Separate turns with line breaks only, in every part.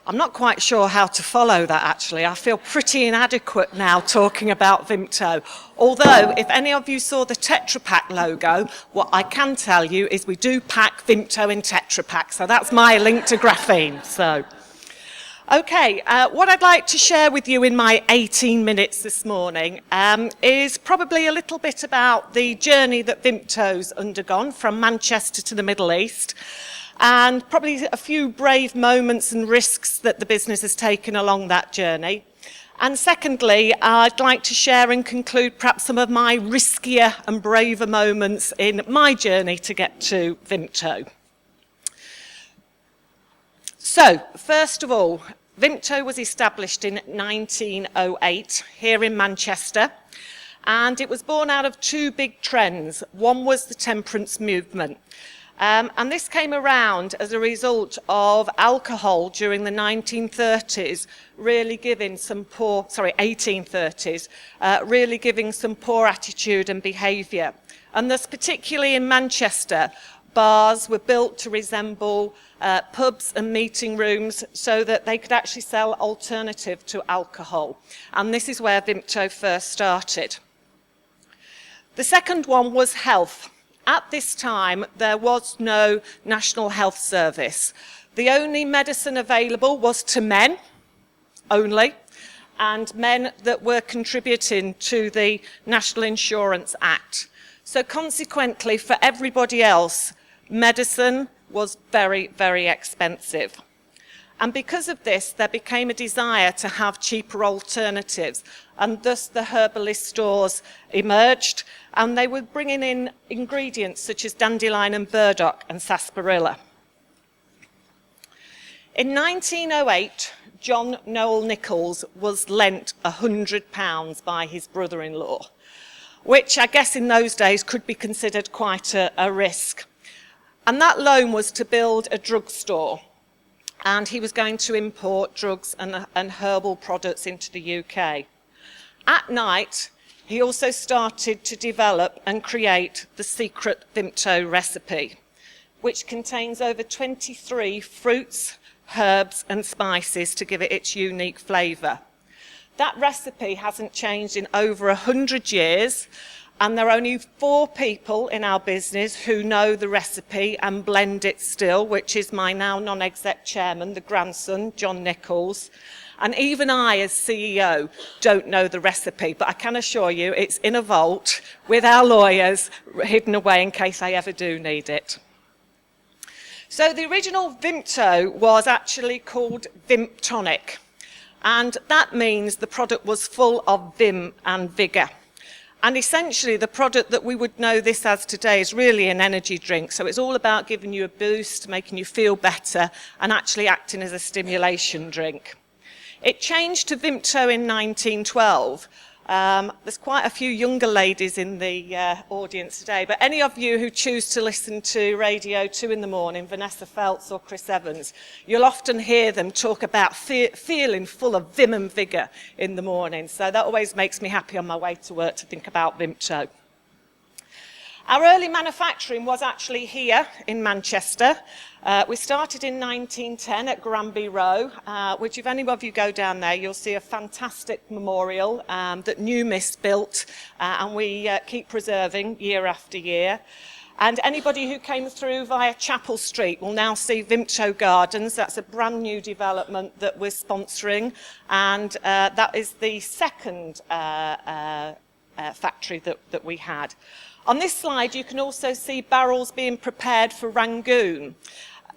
I'm not quite sure how to follow that, actually. I feel pretty inadequate now talking about Vimto. Although, if any of you saw the Tetra Pak logo, what I can tell you is we do pack Vimto in Tetra Pak. So that's my link to graphene. So, okay, what I'd like to share with you in my 18 minutes this morning is probably a little bit about the journey that Vimto's undergone from Manchester to the Middle East, and probably a few brave moments and risks that the business has taken along that journey. And secondly, I'd like to share and conclude perhaps some of my riskier and braver moments in my journey to get to Vimto. So, first of all, Vimto was established in 1908 here in Manchester, and it was born out of two big trends. One was the temperance movement. And this came around as a result of alcohol during the 1930s, really giving some poor, 1830s, really giving some poor attitude and behaviour. And thus, particularly in Manchester, bars were built to resemble pubs and meeting rooms so that they could actually sell alternative to alcohol. And this is where Vimto first started. The second one was health. At this time, there was no National Health Service. The only medicine available was to men only, and men that were contributing to the National Insurance Act. So consequently, for everybody else, medicine was very, very expensive. And because of this, there became a desire to have cheaper alternatives, and thus the herbalist stores emerged, and they were bringing in ingredients such as dandelion and burdock and sarsaparilla. In 1908, John Noel Nichols was lent £100 by his brother-in-law, which I guess in those days could be considered quite a risk. And that loan was to build a drugstore, and he was going to import drugs and herbal products into the UK. At night, he also started to develop and create the secret Vimto recipe, which contains over 23 fruits, herbs and spices to give it its unique flavour. That recipe hasn't changed in over 100 years, and there are only 4 people in our business who know the recipe and blend it still, which is my now non-exec chairman, the grandson, John Nichols. And even I, as CEO, don't know the recipe, but I can assure you it's in a vault with our lawyers hidden away in case I ever do need it. So the original Vimto was actually called Vimtonic, and that means the product was full of vim and vigour. And essentially, the product that we would know this as today is really an energy drink. So it's all about giving you a boost, making you feel better, and actually acting as a stimulation drink. It changed to Vimto in 1912. There's quite a few younger ladies in the audience today, but any of you who choose to listen to Radio 2 in the morning, Vanessa Feltz or Chris Evans, you'll often hear them talk about feeling full of vim and vigour in the morning. So that always makes me happy on my way to work to think about Vimto. Our early manufacturing was actually here in Manchester. We started in 1910 at Granby Row, which if any of you go down there, you'll see a fantastic memorial that New Mist built, and we keep preserving year after year. And anybody who came through via Chapel Street will now see Vimto Gardens. That's a brand new development that we're sponsoring, and that is the second factory that we had. On this slide, you can also see barrels being prepared for Rangoon,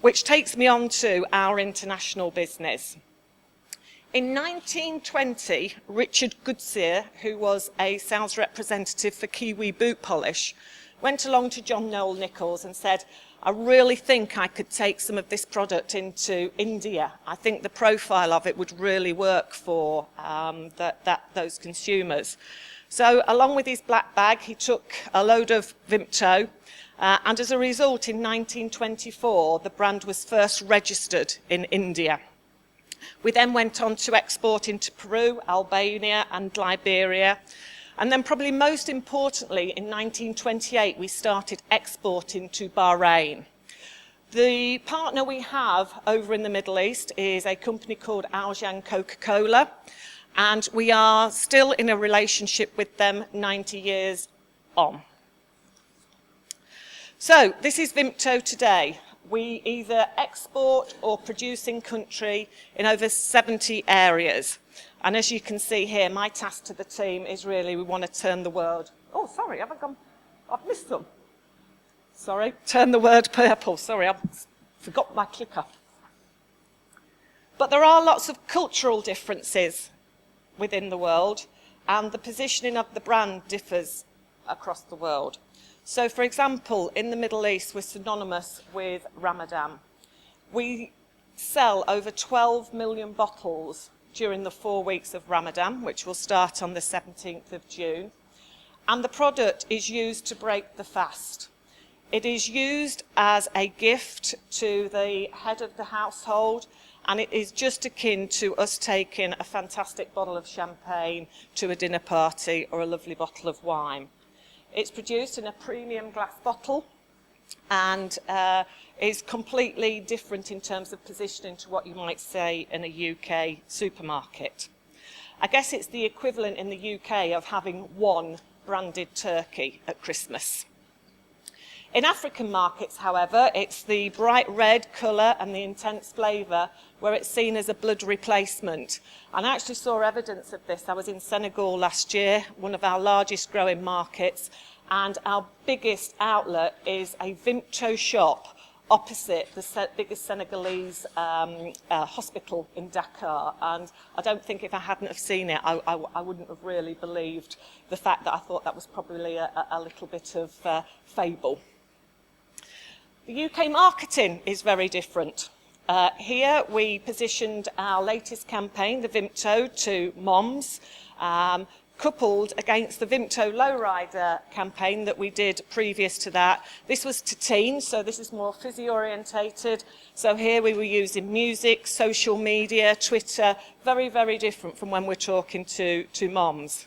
which takes me on to our international business. In 1920, Richard Goodseer, who was a sales representative for Kiwi Boot Polish, went along to John Noel Nichols and said, I really think I could take some of this product into India. I think the profile of it would really work for those consumers. So along with his black bag, he took a load of Vimto, and as a result, in 1924, the brand was first registered in India. We then went on to export into Peru, Albania, and Liberia. And then probably most importantly, in 1928, we started exporting to Bahrain. The partner we have over in the Middle East is a company called Aljan Coca-Cola, and we are still in a relationship with them 90 years on. So this is Vimto today. We either export or produce in country in over 70 areas. And as you can see here, my task to the team is really we want to turn the world. Oh, sorry, have I gone? I've missed them. Sorry, turn the word purple. Sorry, I forgot my clicker. But there are lots of cultural differences within the world, and the positioning of the brand differs across the world. So, for example, in the Middle East, we're synonymous with Ramadan. We sell over 12 million bottles during the 4 weeks of Ramadan, which will start on the 17th of June. And the product is used to break the fast. It is used as a gift to the head of the household, and it is just akin to us taking a fantastic bottle of champagne to a dinner party or a lovely bottle of wine. It's produced in a premium glass bottle and is completely different in terms of positioning to what you might say in a UK supermarket. I guess it's the equivalent in the UK of having one branded turkey at Christmas. In African markets, however, it's the bright red colour and the intense flavour where it's seen as a blood replacement. And I actually saw evidence of this. I was in Senegal last year, one of our largest growing markets, and our biggest outlet is a Vimto shop opposite the biggest Senegalese hospital in Dakar. And I don't think if I hadn't have seen it, I wouldn't have really believed the fact that I thought that was probably a little bit of fable. The UK marketing is very different. Here we positioned our latest campaign, the Vimto, to moms, coupled against the Vimto Lowrider campaign that we did previous to that. This was to teens, so this is more physio-orientated. So here we were using music, social media, Twitter, very, very different from when we're talking to moms.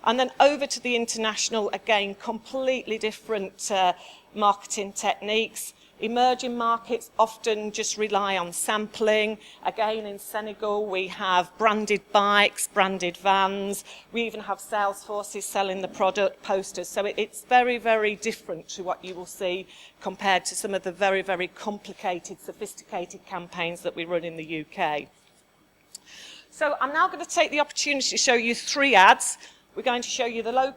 And then over to the international, again, completely different marketing techniques. Emerging markets often just rely on sampling. Again, in Senegal, we have branded bikes, branded vans. We even have sales forces selling the product, posters. So it's very, very different to what you will see compared to some of the very, very complicated, sophisticated campaigns that we run in the UK. So I'm now going to take the opportunity to show you 3 ads. We're going to show you the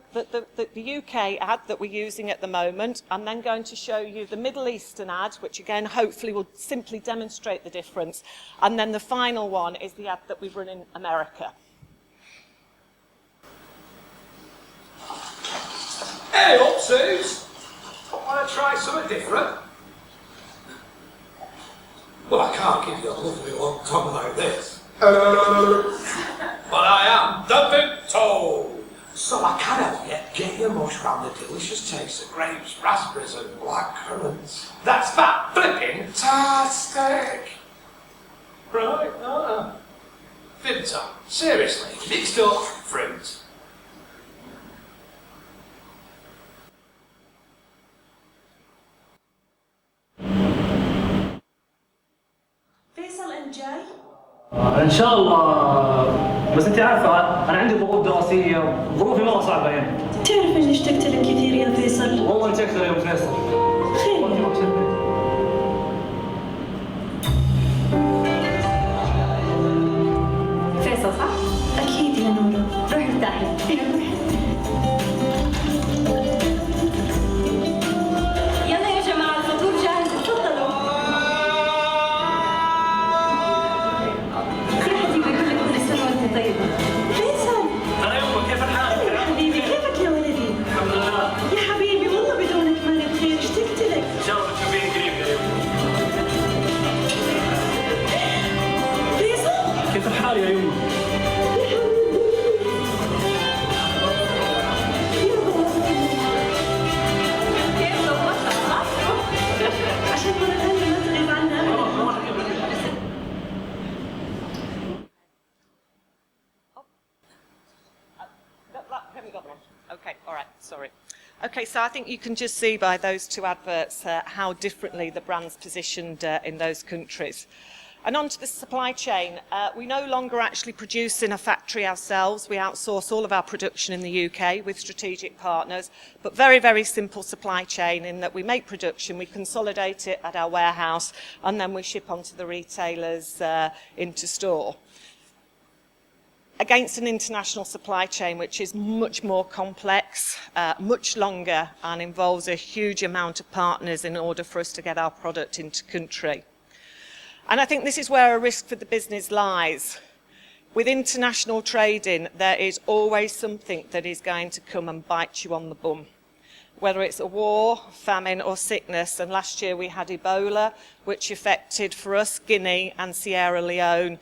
UK ad that we're using at the moment. I'm then going to show you the Middle Eastern ad, which again hopefully will simply demonstrate the difference. And then the final one is the ad that we run in America.
Hey up, Suze! Want to try something different? Well, I can't give you a lovely long tongue like this. But I am the Vimto! So I can help you get your mush round the delicious taste of grapes, raspberries and black currants. That's that flipping tastic! Right, Vimto, seriously, mixed up fruit.
فيصل انت جاي؟
ان شاء الله بس انت عارفه انا عندي ضغوط دراسيه ظروفي مره صعبه يعني.
تعرف اني اشتقت لك كثير يا فيصل.
والله انت اكثر يا ام فيصل.
خير.
فيصل صح؟
اكيد يا نورة.
روحي ارتاحي. يلا يا جماعه الفطور جاهز تفضلوا. سيحتي بقول لك كل سنه وانت طيبه.
فيصل.
انا يومك كيف الحال؟
حبيبي كيفك يا ولدي؟
الحمد لله.
يا حبيبي والله بدونك ما نبغي.
Okay, so I think you can just see by those two adverts how differently the brand's positioned in those countries. And on to the supply chain. We no longer actually produce in a factory ourselves. We outsource all of our production in the UK with strategic partners, but very, very simple supply chain in that we make production, we consolidate it at our warehouse, and then we ship onto the retailers into store. Against an international supply chain which is much more complex, much longer, and involves a huge amount of partners in order for us to get our product into country. And I think this is where a risk for the business lies. With international trading, there is always something that is going to come and bite you on the bum. Whether it's a war, famine or sickness, and last year we had Ebola, which affected for us Guinea and Sierra Leone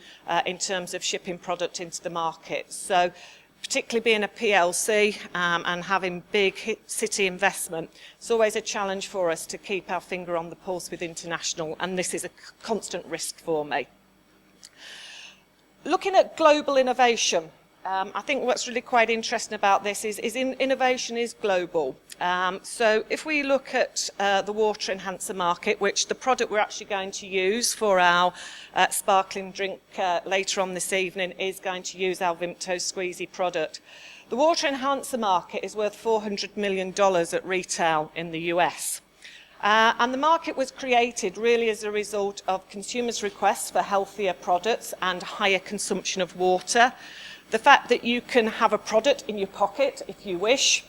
in terms of shipping product into the market. So particularly being a PLC and having big city investment, it's always a challenge for us to keep our finger on the pulse with international, and this is a constant risk for me. Looking at global innovation, I think what's really quite interesting about this is innovation is global. So if we look at the water enhancer market, which the product we're actually going to use for our sparkling drink later on this evening is going to use our Vimto Squeezy product. The water enhancer market is worth $400 million at retail in the US. And the market was created really as a result of consumers' requests for healthier products and higher consumption of water. The fact that you can have a product in your pocket if you wish,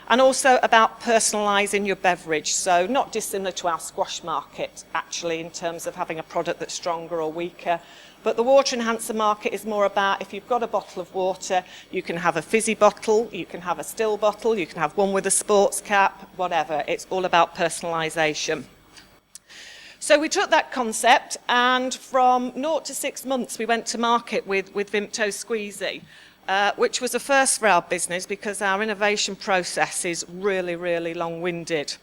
and also about personalising your beverage. So not dissimilar to our squash market, actually, in terms of having a product that's stronger or weaker. But the water enhancer market is more about if you've got a bottle of water, you can have a fizzy bottle, you can have a still bottle, you can have one with a sports cap, whatever. It's all about personalisation. So we took that concept, and from 0 to 6 months we went to market with Vimto Squeezy, which was a first for our business because our innovation process is really, really long-winded.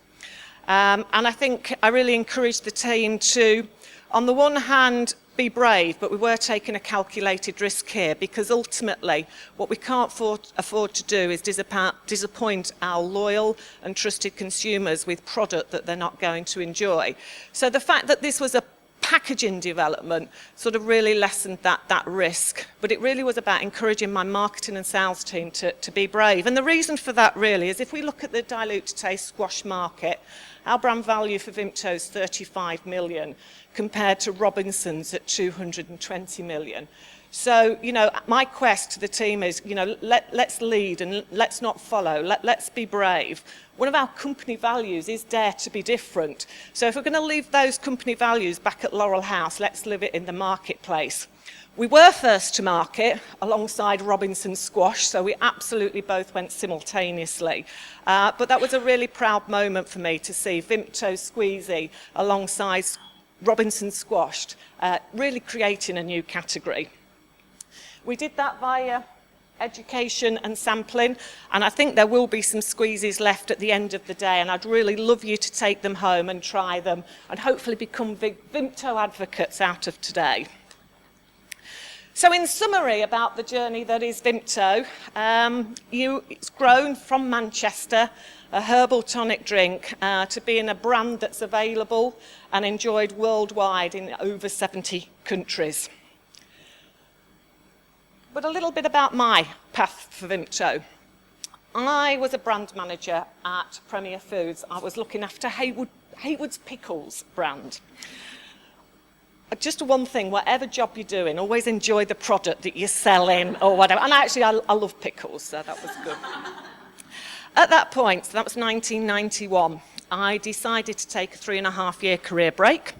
And I think I really encouraged the team to, on the one hand, be brave, but we were taking a calculated risk here because ultimately what we can't afford to do is disappoint our loyal and trusted consumers with product that they're not going to enjoy. So the fact that this was a packaging development sort of really lessened that risk, but it really was about encouraging my marketing and sales team to be brave. And the reason for that really is if we look at the dilute taste squash market, our brand value for Vimto is 35 million compared to Robinson's at 220 million. So, you know, my quest to the team is, you know, let's lead and let's not follow. Let's be brave. One of our company values is dare to be different. So if we're going to leave those company values back at Laurel House, let's live it in the marketplace. We were first to market alongside Robinson's Squash, so we absolutely both went simultaneously. But that was a really proud moment for me to see Vimto Squeezy alongside Robinson's Squash, really creating a new category. We did that via education and sampling, and I think there will be some squeezies left at the end of the day, and I'd really love you to take them home and try them and hopefully become big Vimto advocates out of today. So in summary about the journey that is Vimto, it's grown from Manchester, a herbal tonic drink, to being a brand that's available and enjoyed worldwide in over 70 countries. But a little bit about my path for Vimto. I was a brand manager at Premier Foods. I was looking after Haywood's Pickles brand. Just one thing, whatever job you're doing, always enjoy the product that you're selling or whatever. And actually, I love pickles, so that was good. At that point, so that was 1991, I decided to take a 3.5-year career break.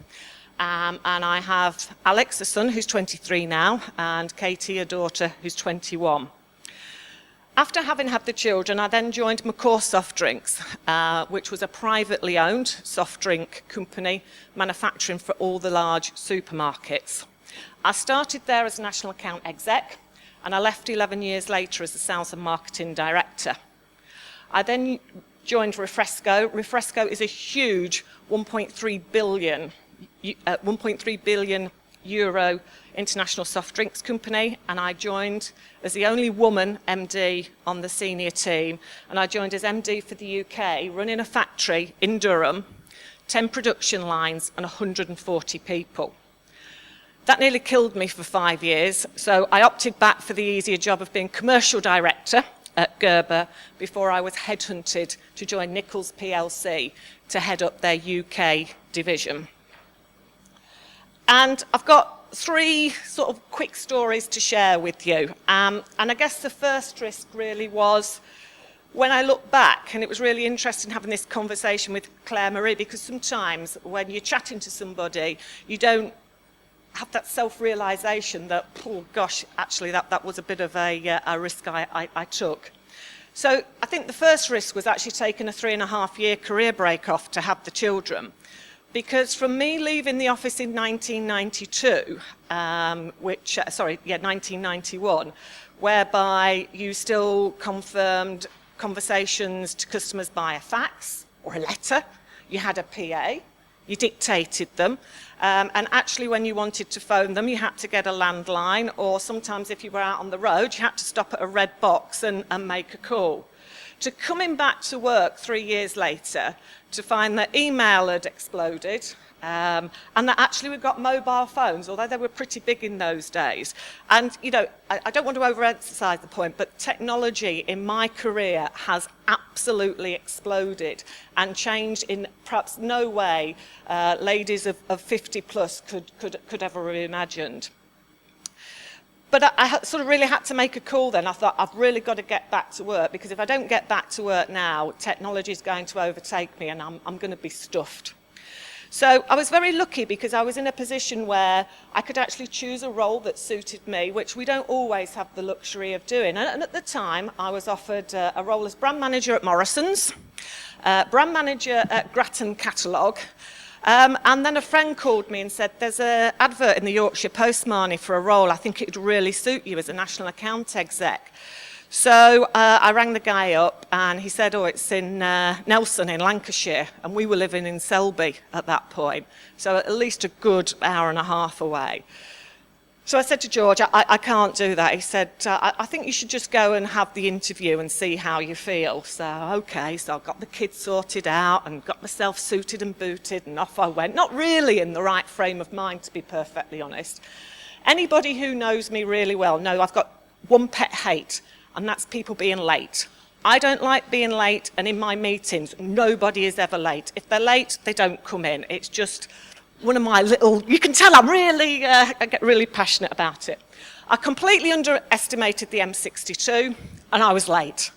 And I have Alex, a son, who's 23 now, and Katie, a daughter, who's 21. After having had the children, I then joined McCaw Soft Drinks, which was a privately owned soft drink company manufacturing for all the large supermarkets. I started there as national account exec, and I left 11 years later as the sales and marketing director. I then joined Refresco. Refresco is a huge 1.3 billion Euro International Soft Drinks Company, and I joined as the only woman MD on the senior team, and I joined as MD for the UK, running a factory in Durham, 10 production lines and 140 people. That nearly killed me for 5 years, so I opted back for the easier job of being commercial director at Gerber before I was headhunted to join Nichols PLC to head up their UK division. And I've got 3 sort of quick stories to share with you. And I guess the first risk really was when I look back, and it was really interesting having this conversation with Claire Marie, because sometimes when you're chatting to somebody, you don't have that self-realisation that, oh gosh, actually that was a bit of a risk I took. So I think the first risk was actually taking a 3.5-year career break off to have the children. Because from me leaving the office in 1992, 1991, whereby you still confirmed conversations to customers by a fax or a letter, you had a PA, you dictated them, and actually when you wanted to phone them, you had to get a landline, or sometimes if you were out on the road, you had to stop at a red box and make a call. To coming back to work 3 years later, to find that email had exploded, and that actually we've got mobile phones, although they were pretty big in those days. And, you know, I don't want to overemphasize the point, but technology in my career has absolutely exploded and changed in perhaps no way ladies of 50 plus could ever have imagined. But I sort of really had to make a call then. I thought, I've really got to get back to work, because if I don't get back to work now, technology is going to overtake me and I'm going to be stuffed. So I was very lucky because I was in a position where I could actually choose a role that suited me, which we don't always have the luxury of doing. And at the time, I was offered a role as brand manager at Morrison's, brand manager at Grattan Catalogue, and then a friend called me and said, there's an advert in the Yorkshire Post, Marnie, for a role. I think it would really suit you as a national account exec. So I rang the guy up and he said, oh, it's in Nelson in Lancashire, and we were living in Selby at that point, so at least a good hour and a half away. So I said to George, I can't do that. He said, I think you should just go and have the interview and see how you feel. So, okay, so I got the kids sorted out and got myself suited and booted, and off I went. Not really in the right frame of mind, to be perfectly honest. Anybody who knows me really well knows I've got one pet hate, and that's people being late. I don't like being late, and in my meetings, nobody is ever late. If they're late, they don't come in. It's just one of my little, you can tell I get really passionate about it. I completely underestimated the M62, and I was late,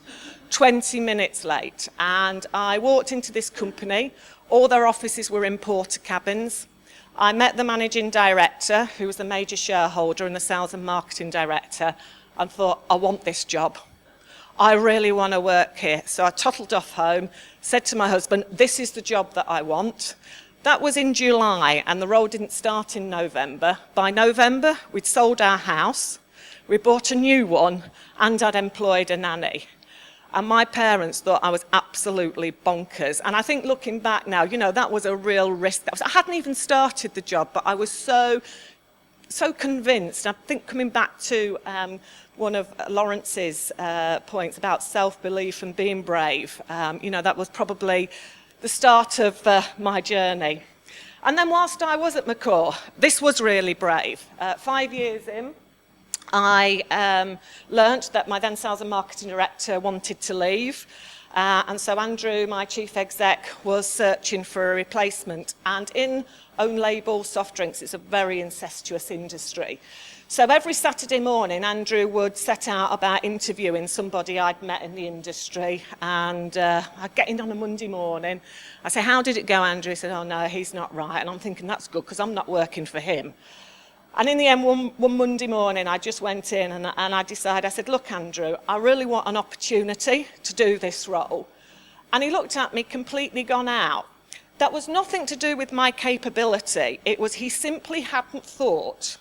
20 minutes late. And I walked into this company, all their offices were in porter cabins. I met the managing director, who was the major shareholder, and the sales and marketing director, and thought, I want this job. I really want to work here. So I tottled off home, said to my husband, this is the job that I want. That was in July, and the role didn't start in November. By November, we'd sold our house, we bought a new one, and I'd employed a nanny. And my parents thought I was absolutely bonkers. And I think looking back now, you know, that was a real risk. I hadn't even started the job, but I was so convinced. I think coming back to one of Lawrence's points about self-belief and being brave, you know, that was probably the start of my journey. And then whilst I was at McCaw, this was really brave. 5 years in, I learnt that my then sales and marketing director wanted to leave. And so Andrew, my chief exec, was searching for a replacement. And in own label soft drinks, it's a very incestuous industry. So every Saturday morning, Andrew would set out about interviewing somebody I'd met in the industry. And I'd get in on a Monday morning. I say, how did it go, Andrew? He said, oh no, he's not right. And I'm thinking, that's good, because I'm not working for him. And in the end, one Monday morning, I just went in and I decided, I said, look, Andrew, I really want an opportunity to do this role. And he looked at me completely gone out. That was nothing to do with my capability. It was he simply hadn't thought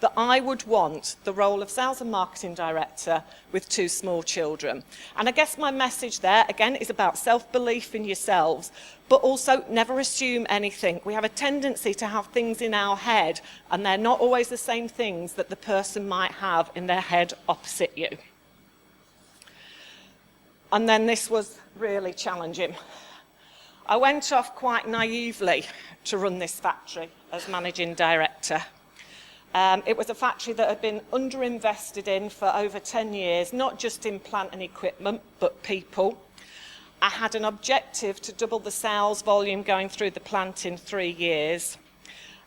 that I would want the role of sales and marketing director with 2 small children. And I guess my message there, again, is about self-belief in yourselves, but also never assume anything. We have a tendency to have things in our head, and they're not always the same things that the person might have in their head opposite you. And then this was really challenging. I went off quite naively to run this factory as managing director. It was a factory that had been underinvested in for over 10 years, not just in plant and equipment, but people. I had an objective to double the sales volume going through the plant in 3 years.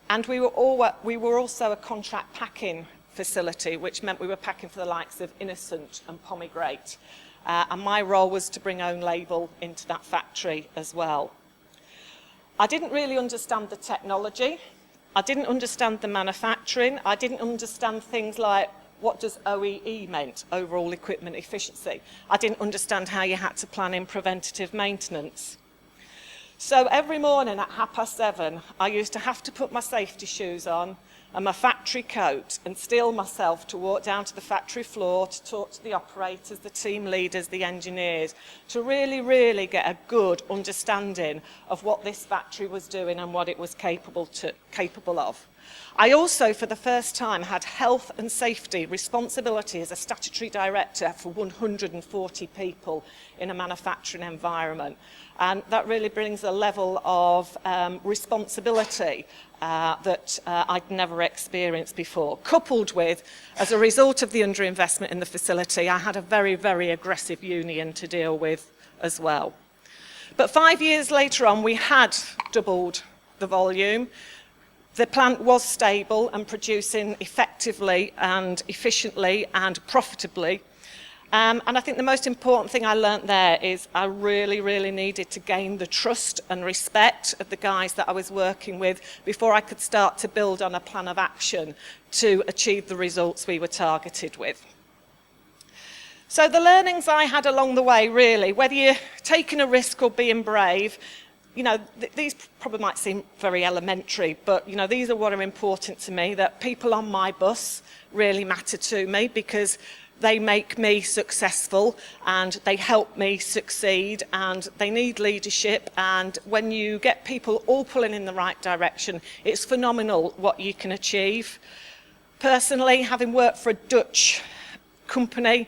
And we were also a contract packing facility, which meant we were packing for the likes of Innocent and Pomegranate. And my role was to bring own label into that factory as well. I didn't really understand the technology. I didn't understand the manufacturing. I didn't understand things like what does OEE meant, overall equipment efficiency. I didn't understand how you had to plan in preventative maintenance. So every morning at 7:30, I used to have to put my safety shoes on and my factory coat and steel myself to walk down to the factory floor to talk to the operators, the team leaders, the engineers, to really get a good understanding of what this factory was doing and what it was capable of. I also, for the first time, had health and safety responsibility as a statutory director for 140 people in a manufacturing environment. And that really brings a level of responsibility that I'd never experienced before. Coupled with, as a result of the underinvestment in the facility, I had a very aggressive union to deal with as well. But 5 years later on, we had doubled the volume. The plant was stable and producing effectively and efficiently and profitably. And I think the most important thing I learnt there is I really needed to gain the trust and respect of the guys that I was working with before I could start to build on a plan of action to achieve the results we were targeted with. So the learnings I had along the way, really, whether you're taking a risk or being brave, you know, these probably might seem very elementary, but, you know, these are what are important to me, that people on my bus really matter to me because they make me successful and they help me succeed and they need leadership, and when you get people all pulling in the right direction, it's phenomenal what you can achieve. Personally, having worked for a Dutch company,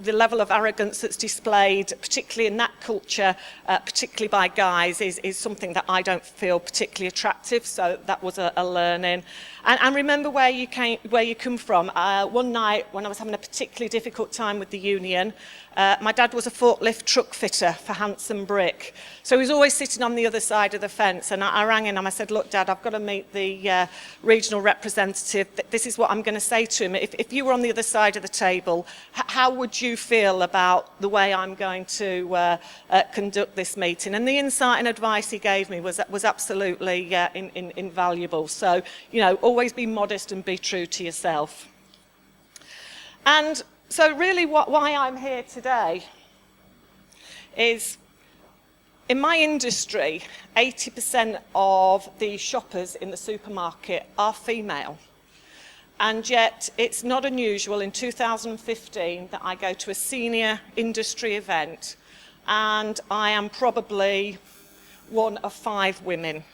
the level of arrogance that's displayed, particularly in that culture, particularly by guys, is something that I don't feel particularly attractive. So that was a learning. And remember where you come from. One night when I was having a particularly difficult time with the union, my dad was a forklift truck fitter for Hanson Brick. So he was always sitting on the other side of the fence, and I rang him and I said, look, Dad, I've got to meet the regional representative. This is what I'm going to say to him. If you were on the other side of the table, how would you feel about the way I'm going to conduct this meeting? And the insight and advice he gave me was absolutely invaluable. So, you know, always be modest and be true to yourself. And so really why I'm here today is, in my industry, 80% of the shoppers in the supermarket are female. And yet it's not unusual in 2015 that I go to a senior industry event and I am probably one of 5 women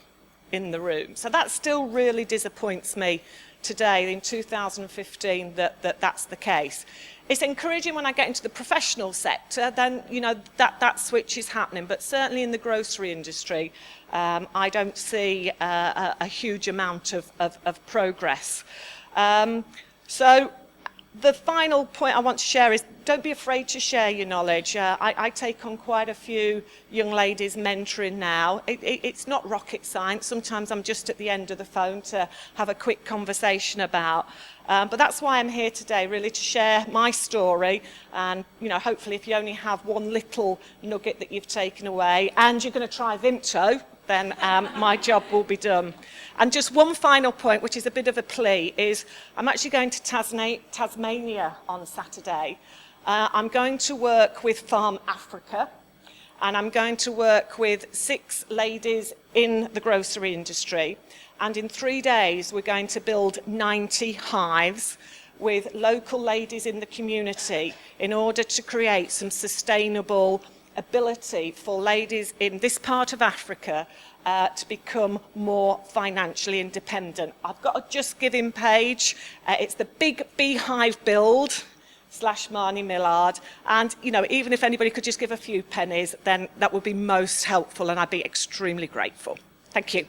in the room. So that still really disappoints me today in 2015 that's the case. It's encouraging when I get into the professional sector, then, you know, that switch is happening. But certainly in the grocery industry, I don't see a huge amount of progress. So the final point I want to share is don't be afraid to share your knowledge. I take on quite a few young ladies mentoring now. It's not rocket science. Sometimes I'm just at the end of the phone to have a quick conversation about. But that's why I'm here today, really, to share my story. And, you know, hopefully if you only have one little nugget that you've taken away and you're going to try Vimto, then my job will be done. And just one final point, which is a bit of a plea, is I'm actually going to Tasmania on Saturday. I'm going to work with Farm Africa, and I'm going to work with 6 ladies in the grocery industry, and in 3 days we're going to build 90 hives with local ladies in the community in order to create some sustainable ability for ladies in this part of Africa to become more financially independent. I've got a Just Giving page. It's the Big Beehive Build / Marnie Millard, and you know, even if anybody could just give a few pennies, then that would be most helpful and I'd be extremely grateful. Thank you.